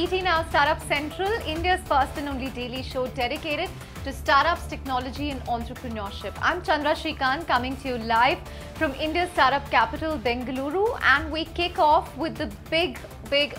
ET Now Startup Central, India's first and only daily show dedicated to startups, technology and entrepreneurship. I'm Chandra Shrikant coming to you live from India's startup capital, Bengaluru, and we kick off with the big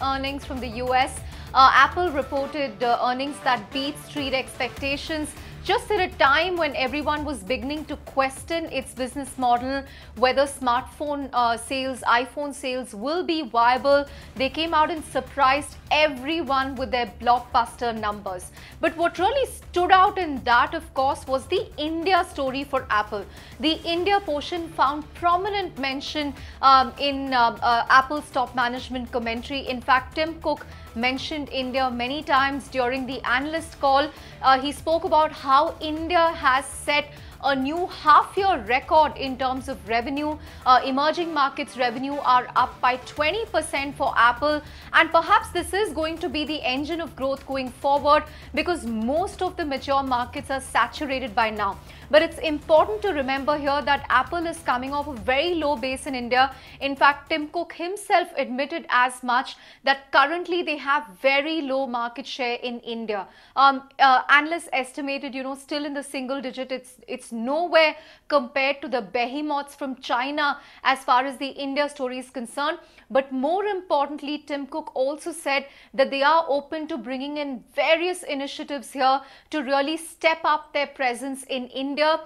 earnings from the US. Apple reported earnings that beat street expectations, just at a time when everyone was beginning to question its business model, whether smartphone sales, iPhone sales will be viable. They came out and surprised everyone with their blockbuster numbers. But what really stood out in that, of course, was the India story for Apple. The India portion found prominent mention in Apple's top management commentary. In fact, Tim Cook mentioned India many times during the analyst call. He spoke about how India has set a new half-year record in terms of revenue. Emerging markets revenue are up by 20% for Apple, and perhaps this is going to be the engine of growth going forward because most of the mature markets are saturated by now. But it's important to remember here that Apple is coming off a very low base in India. In fact, Tim Cook himself admitted as much, that currently they have very low market share in India. Analysts estimated, still in the single digit. It's nowhere compared to the behemoths from China as far as the India story is concerned. But more importantly, Tim Cook also said that they are open to bringing in various initiatives here to really step up their presence in India.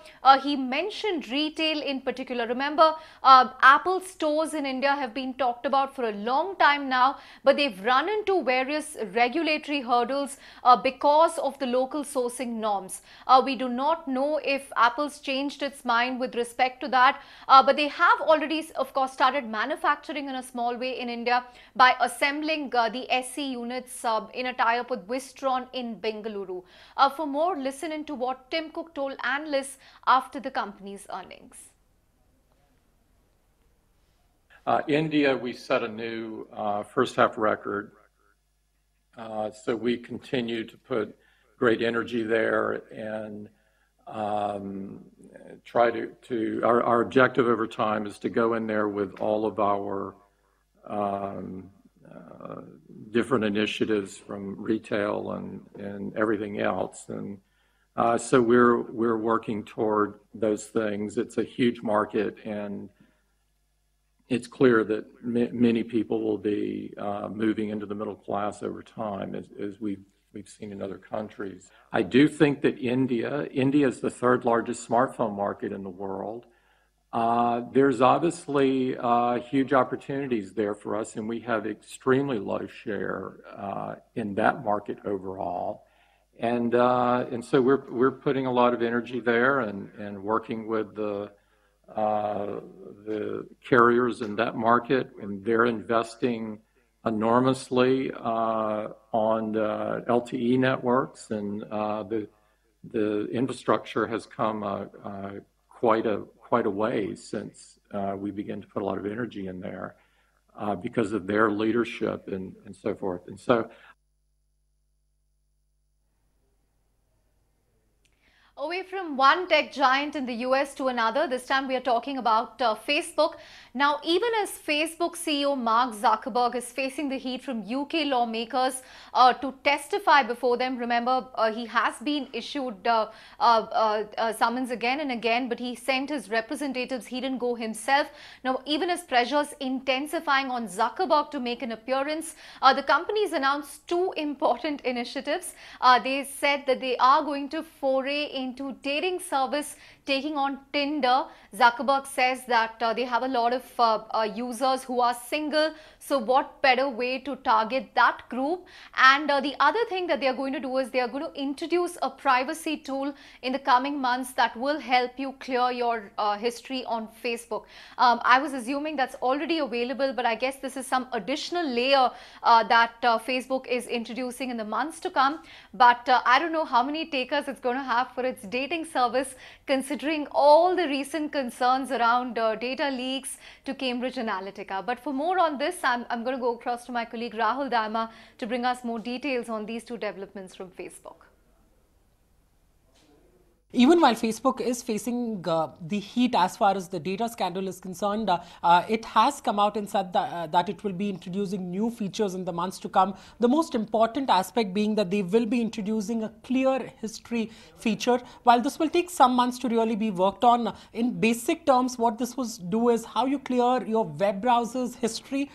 He mentioned retail in particular. Remember, Apple stores in India have been talked about for a long time now, but they've run into various regulatory hurdles because of the local sourcing norms. We do not know if Apple's changed its mind with respect to that, but they have already, of course, started manufacturing in a small way in India by assembling the SE units in a tie-up with Wistron in Bengaluru. For more, listen into what Tim Cook told analysts after the company's earnings. India, we set a new first half record. So we continue to put great energy there and try to our objective over time is to go in there with all of our different initiatives from retail and everything else. And so we're working toward those things. It's a huge market, and it's clear that many people will be moving into the middle class over time, as we've seen in other countries. I do think that India is the third largest smartphone market in the world. There's obviously huge opportunities there for us, and we have extremely low share in that market overall. And so we're putting a lot of energy there and working with the carriers in that market, and they're investing enormously on LTE networks, and the infrastructure has come quite a way since we began to put a lot of energy in there because of their leadership and so forth. And so away from one tech giant in the US to another, this time we are talking about Facebook. Now, even as Facebook CEO Mark Zuckerberg is facing the heat from UK lawmakers to testify before them, remember, he has been issued summons again and again, but he sent his representatives, he didn't go himself. Now, even as pressures intensifying on Zuckerberg to make an appearance, the companies announced two important initiatives. They said that they are going to foray into dating service, taking on Tinder. Zuckerberg says that they have a lot of users who are single, so what better way to target that group? And the other thing that they are going to do is they are going to introduce a privacy tool in the coming months that will help you clear your history on Facebook. I was assuming that's already available, but I guess this is some additional layer that Facebook is introducing in the months to come. But I don't know how many takers it's going to have for its dating service, considering all the recent concerns around data leaks to Cambridge Analytica. But for more on this, I'm going to go across to my colleague Rahul Daima to bring us more details on these two developments from Facebook. Even while Facebook is facing the heat as far as the data scandal is concerned, it has come out and said that it will be introducing new features in the months to come. The most important aspect being that they will be introducing a clear history feature. While this will take some months to really be worked on, in basic terms, what this will do is how you clear your web browser's history.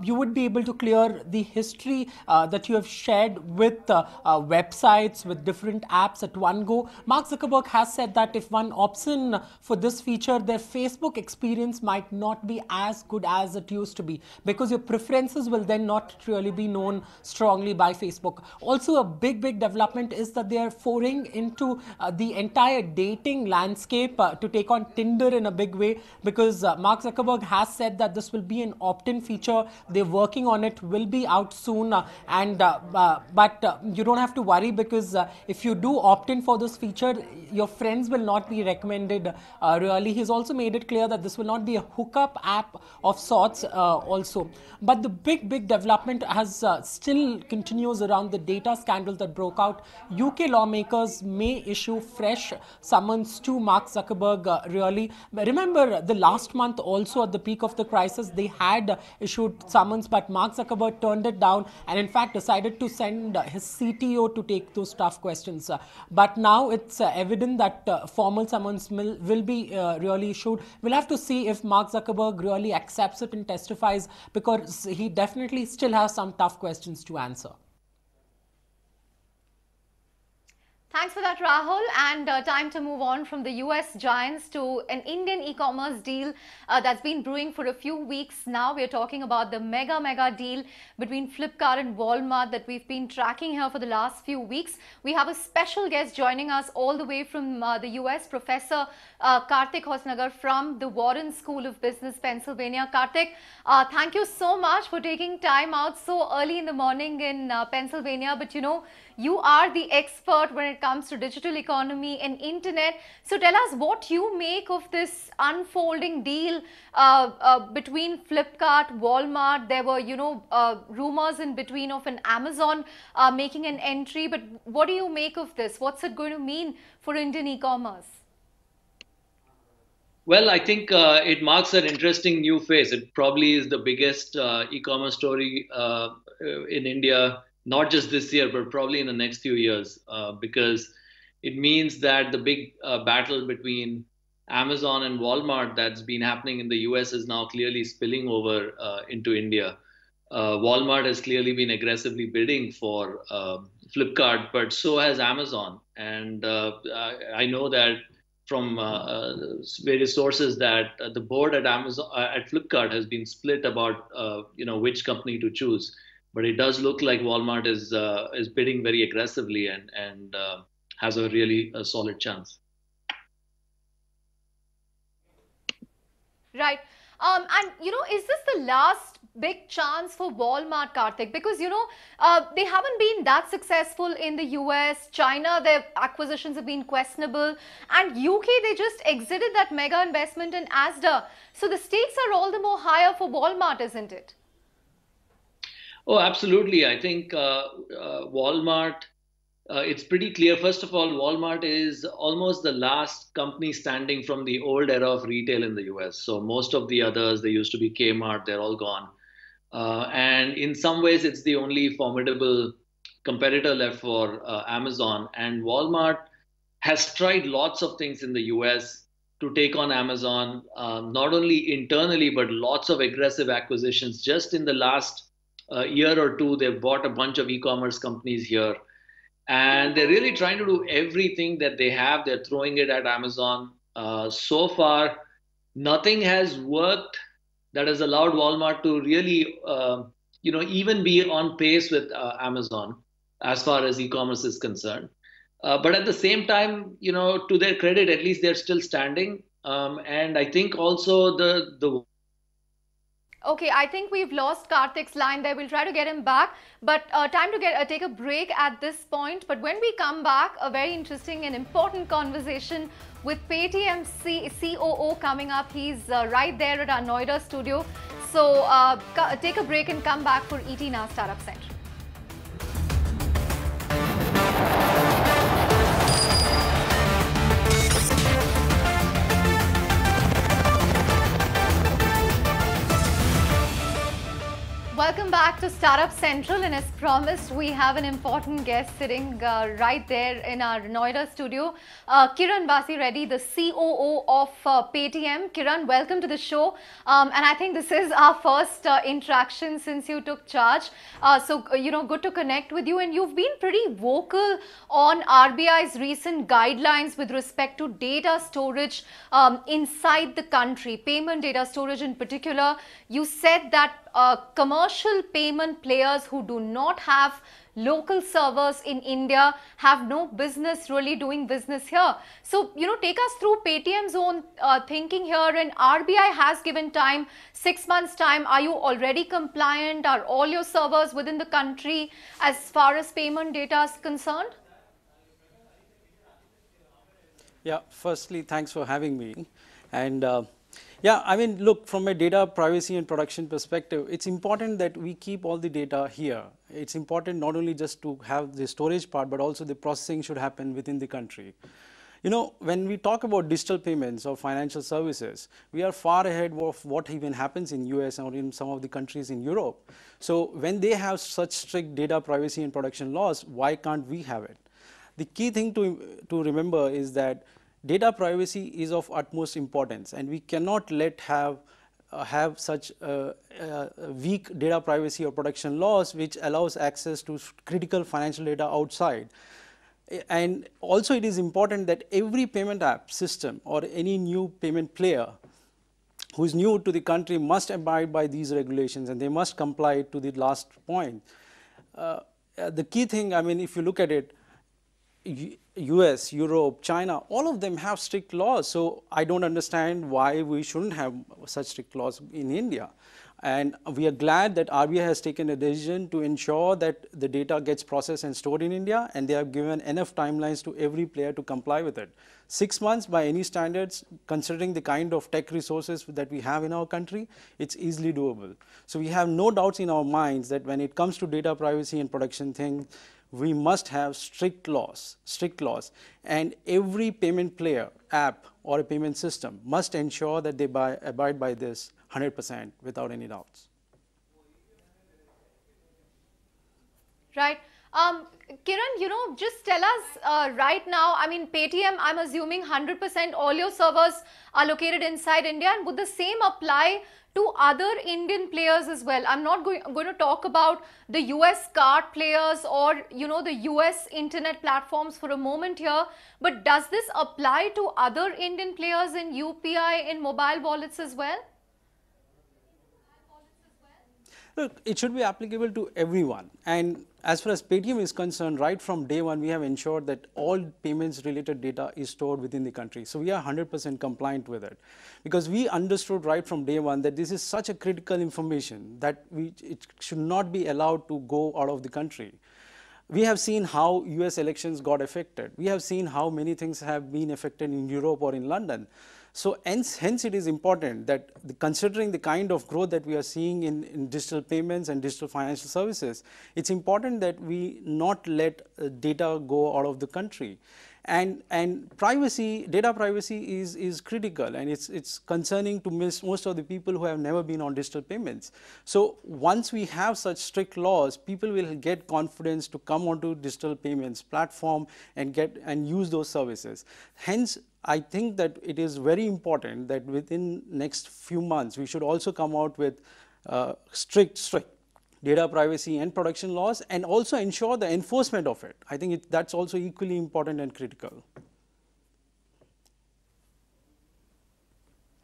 You would be able to clear the history that you have shared with websites, with different apps at one go. Mark Zuckerberg has said that if one opts in for this feature, their Facebook experience might not be as good as it used to be, because your preferences will then not really be known strongly by Facebook. Also, a big development is that they are foraying into the entire dating landscape to take on Tinder in a big way, because Mark Zuckerberg has said that this will be an opt-in feature. They're working on it, will be out soon, but you don't have to worry, because if you do opt in for this feature, your friends will not be recommended really. He's also made it clear that this will not be a hookup app of sorts also. But the big development has still continues around the data scandal that broke out. UK lawmakers may issue fresh summons to Mark Zuckerberg really. Remember the last month also, at the peak of the crisis, they had issued summons, but Mark Zuckerberg turned it down and in fact decided to send his CTO to take those tough questions. But now it's evident that formal summons will be really issued. We'll have to see if Mark Zuckerberg really accepts it and testifies, because he definitely still has some tough questions to answer. Thanks for that, Rahul. And time to move on from the US giants to an Indian e-commerce deal that's been brewing for a few weeks now. We're talking about the mega deal between Flipkart and Walmart that we've been tracking here for the last few weeks. We have a special guest joining us all the way from the US, Professor Karthik Hosnagar from the Warren School of Business, Pennsylvania. Karthik, thank you so much for taking time out so early in the morning in Pennsylvania. But you know, you are the expert when it comes to digital economy and internet. So tell us what you make of this unfolding deal between Flipkart, Walmart. There were, you know, rumors in between of an Amazon making an entry. But what do you make of this? What's it going to mean for Indian e-commerce? Well, I think it marks an interesting new phase. It probably is the biggest e-commerce story in India, not just this year, but probably in the next few years, because it means that the big battle between Amazon and Walmart that's been happening in the US is now clearly spilling over into India. Walmart has clearly been aggressively bidding for Flipkart, but so has Amazon. And I know that from various sources that the board at Amazon at Flipkart has been split about which company to choose. But it does look like Walmart is bidding very aggressively and has a really solid chance. Right. And, you know, is this the last big chance for Walmart, Karthik? Because, you know, they haven't been that successful in the US. China, their acquisitions have been questionable. And UK, they just exited that mega investment in Asda. So the stakes are all the more higher for Walmart, isn't it? Oh, absolutely. I think Walmart, it's pretty clear. First of all, Walmart is almost the last company standing from the old era of retail in the US. So most of the others, they used to be Kmart, they're all gone. And in some ways, it's the only formidable competitor left for Amazon. And Walmart has tried lots of things in the US to take on Amazon, not only internally, but lots of aggressive acquisitions. Just in the last year or two, they've bought a bunch of e-commerce companies here. And they're really trying to do everything that they have. They're throwing it at Amazon. So far, nothing has worked that has allowed Walmart to really, even be on pace with Amazon as far as e-commerce is concerned. But at the same time, to their credit, at least they're still standing. And I think also the Okay, I think we've lost Karthik's line there. We'll try to get him back. But time to take a break at this point. But when we come back, a very interesting and important conversation with Paytm COO coming up. He's right there at our Noida studio. So take a break and come back for ET Now Startup Central. back to Startup Central, and as promised, we have an important guest sitting right there in our Noida studio, Kiran Basi Reddy, the COO of Paytm. Kiran, welcome to the show. And I think this is our first interaction since you took charge. Good to connect with you. And you've been pretty vocal on RBI's recent guidelines with respect to data storage inside the country, payment data storage in particular. You said that commercial payment players who do not have local servers in India have no business really doing business here. So, take us through Paytm's own thinking here, and RBI has given time, 6 months time. Are you already compliant? Are all your servers within the country as far as payment data is concerned? Yeah, firstly, thanks for having me. And yeah, I mean, look, from a data privacy and protection perspective, it's important that we keep all the data here. It's important not only just to have the storage part, but also the processing should happen within the country. When we talk about digital payments or financial services, we are far ahead of what even happens in US or in some of the countries in Europe. So when they have such strict data privacy and protection laws, why can't we have it? The key thing to remember is that data privacy is of utmost importance, and we cannot have such weak data privacy or protection laws which allows access to critical financial data outside. And also it is important that every payment app system or any new payment player who is new to the country must abide by these regulations, and they must comply to the last point. The key thing, I mean, if you look at it, US, Europe, China, all of them have strict laws. So I don't understand why we shouldn't have such strict laws in India. And we are glad that RBI has taken a decision to ensure that the data gets processed and stored in India, and they have given enough timelines to every player to comply with it. 6 months by any standards, considering the kind of tech resources that we have in our country, it's easily doable. So we have no doubts in our minds that when it comes to data privacy and protection thing, we must have strict laws, and every payment player, app or a payment system must ensure that they abide by this 100% without any doubts. Right. Kiran, just tell us right now, I mean, Paytm, I'm assuming 100% all your servers are located inside India, and would the same apply to other Indian players as well? I'm not going to talk about the US card players or, the US internet platforms for a moment here, but does this apply to other Indian players in UPI, in mobile wallets as well? Look, it should be applicable to everyone. And as far as Paytm is concerned, right from day one, we have ensured that all payments related data is stored within the country. So we are 100% compliant with it, because we understood right from day one that this is such a critical information that it should not be allowed to go out of the country. We have seen how US elections got affected. We have seen how many things have been affected in Europe or in London. So hence it is important that considering the kind of growth that we are seeing in digital payments and digital financial services, it's important that we not let data go out of the country. And privacy, data privacy is critical, and it's concerning to most of the people who have never been on digital payments. So once we have such strict laws, people will get confidence to come onto digital payments platform and use those services. Hence, I think that it is very important that within next few months, we should also come out with strict data privacy and protection laws, and also ensure the enforcement of it. I think that's also equally important and critical.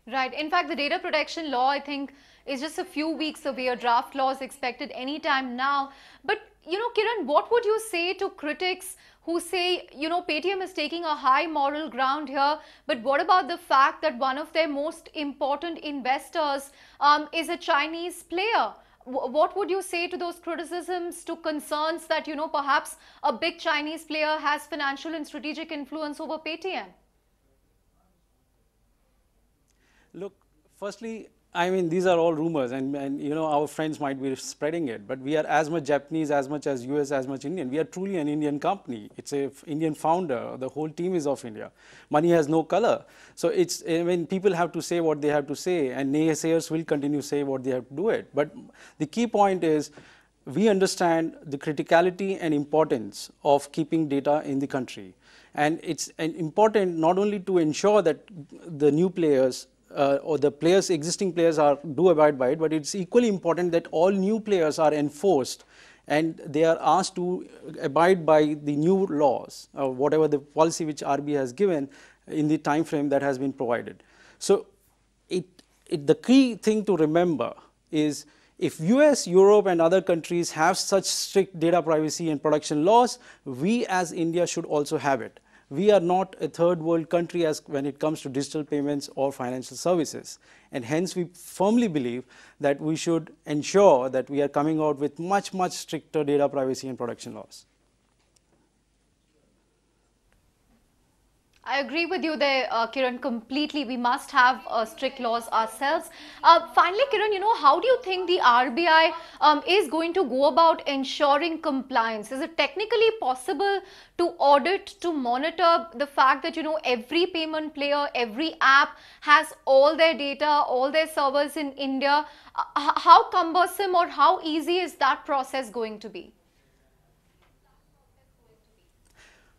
Right. In fact, the data protection law, I think, is just a few weeks away. A draft law is expected anytime now. But, Kiran, what would you say to critics who say, Paytm is taking a high moral ground here, but what about the fact that one of their most important investors is a Chinese player? What would you say to those criticisms, to concerns that, perhaps a big Chinese player has financial and strategic influence over Paytm? Look, firstly, I mean, these are all rumors, and you know, our friends might be spreading it, but we are as much Japanese, as much as US, as much Indian. We are truly an Indian company. It's a Indian founder. The whole team is of India. Money has no color. So it's, I mean, people have to say what they have to say, and naysayers will continue to say what they have to do it. But the key point is, we understand the criticality and importance of keeping data in the country. And it's important not only to ensure that the new players or the players, existing players do abide by it, but it's equally important that all new players are enforced and they are asked to abide by the new laws, whatever the policy which RBI has given in the time frame that has been provided. So the key thing to remember is, if US, Europe and other countries have such strict data privacy and protection laws, we as India should also have it. We are not a third world country when it comes to digital payments or financial services. And hence we firmly believe that we should ensure that we are coming out with much, much stricter data privacy and protection laws. I agree with you there, Kiran, completely. We must have strict laws ourselves. Finally, Kiran, you know, how do you think the RBI is going to go about ensuring compliance? Is it technically possible to audit, to monitor the fact that, you know, every payment player, every app has all their data, all their servers in India? How cumbersome or how easy is that process going to be?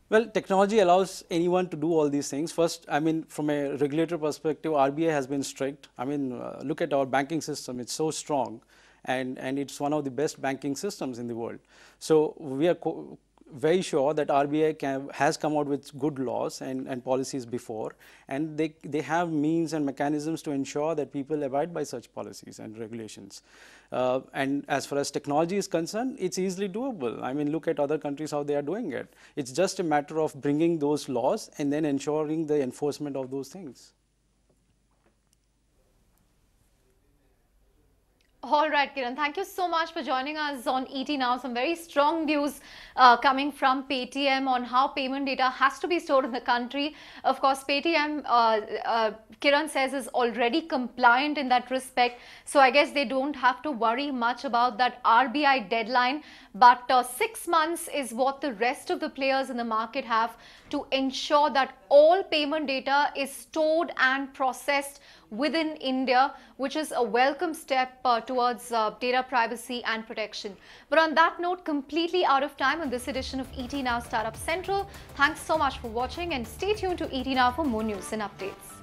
Well, technology allows anyone to do all these things. First, I mean, from a regulator perspective, RBI has been strict. I mean, look at our banking system. It's so strong, and it's one of the best banking systems in the world. So we are very sure that RBI has come out with good laws and policies before, and they have means and mechanisms to ensure that people abide by such policies and regulations. And as far as technology is concerned, it's easily doable. I mean, look at other countries, how they are doing it. It's just a matter of bringing those laws and then ensuring the enforcement of those things. All right, Kiran, thank you so much for joining us on ET Now. Some very strong views coming from Paytm on how payment data has to be stored in the country. Of course, Paytm, Kiran says, is already compliant in that respect. So I guess they don't have to worry much about that RBI deadline. But 6 months is what the rest of the players in the market have to ensure that all payment data is stored and processed within India, which is a welcome step towards data privacy and protection. But on that note, completely out of time on this edition of ET Now Startup Central. Thanks so much for watching and stay tuned to ET Now for more news and updates.